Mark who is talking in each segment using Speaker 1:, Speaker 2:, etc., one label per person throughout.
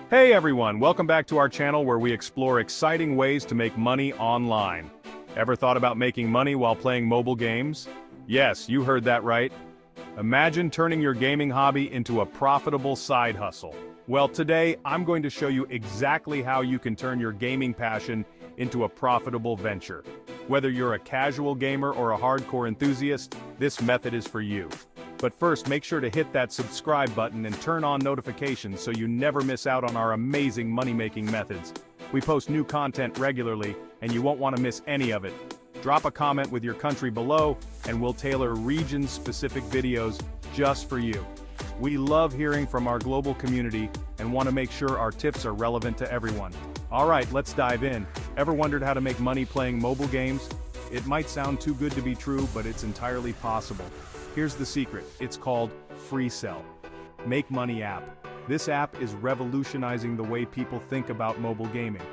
Speaker 1: Hey everyone, welcome back to our channel where we explore exciting ways to make money online. Ever thought about making money while playing mobile games? Yes, you heard that right. Imagine turning your gaming hobby into a profitable side hustle. Well, today I'm going to show you exactly how you can turn your gaming passion into a profitable venture. Whether you're a casual gamer or a hardcore enthusiast, this method is for you. But first, make sure to hit that subscribe button and turn on notifications so you never miss out on our amazing money-making methods. We post new content regularly, and you won't want to miss any of it. Drop a comment with your country below, and we'll tailor region-specific videos just for you. We love hearing from our global community and want to make sure our tips are relevant to everyone. Alright, let's dive in. Ever wondered how to make money playing mobile games? It might sound too good to be true, but it's entirely possible. Here's the secret, it's called FreeCell. Make Money app. This app is revolutionizing the way people think about mobile gaming.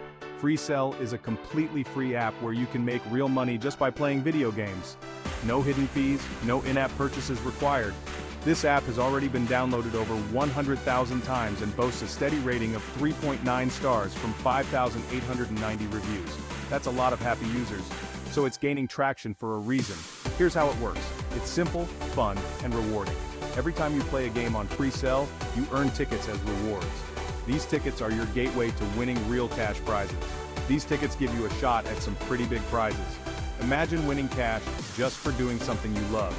Speaker 1: FreeCell is a completely free app where you can make real money just by playing video games. No hidden fees, no in-app purchases required. This app has already been downloaded over 100,000 times and boasts a steady rating of 3.9 stars from 5,890 reviews. That's a lot of happy users. So it's gaining traction for a reason. Here's how it works. It's simple, fun, and rewarding. Every time you play a game on FreeCell, you earn tickets as rewards. These tickets are your gateway to winning real cash prizes. These tickets give you a shot at some pretty big prizes. Imagine winning cash just for doing something you love.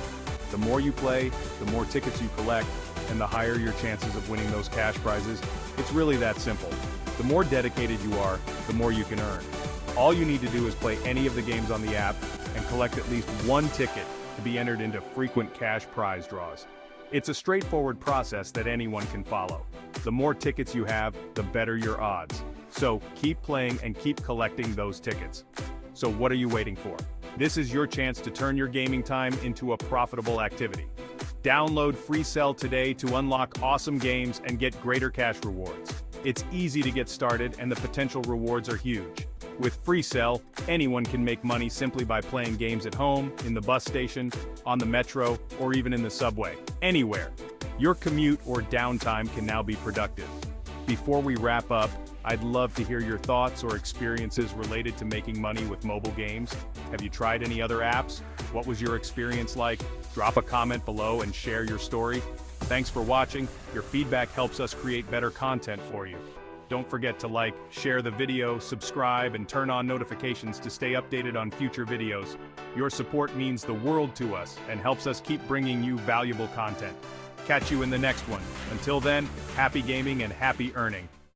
Speaker 1: The more you play, the more tickets you collect, and the higher your chances of winning those cash prizes. It's really that simple. The more dedicated you are, the more you can earn. All you need to do is play any of the games on the app and collect at least one ticket to be entered into frequent cash prize draws. It's a straightforward process that anyone can follow. The more tickets you have, the better your odds. So keep playing and keep collecting those tickets. So what are you waiting for? This is your chance to turn your gaming time into a profitable activity. Download FreeCell today to unlock awesome games and get greater cash rewards. It's easy to get started and the potential rewards are huge. With FreeCell, anyone can make money simply by playing games at home, in the bus station, on the metro, or even in the subway. Anywhere. Your commute or downtime can now be productive. Before we wrap up, I'd love to hear your thoughts or experiences related to making money with mobile games. Have you tried any other apps? What was your experience like? Drop a comment below and share your story. Thanks for watching. Your feedback helps us create better content for you. Don't forget to like, share the video, subscribe, and turn on notifications to stay updated on future videos. Your support means the world to us and helps us keep bringing you valuable content. Catch you in the next one. Until then, happy gaming and happy earning.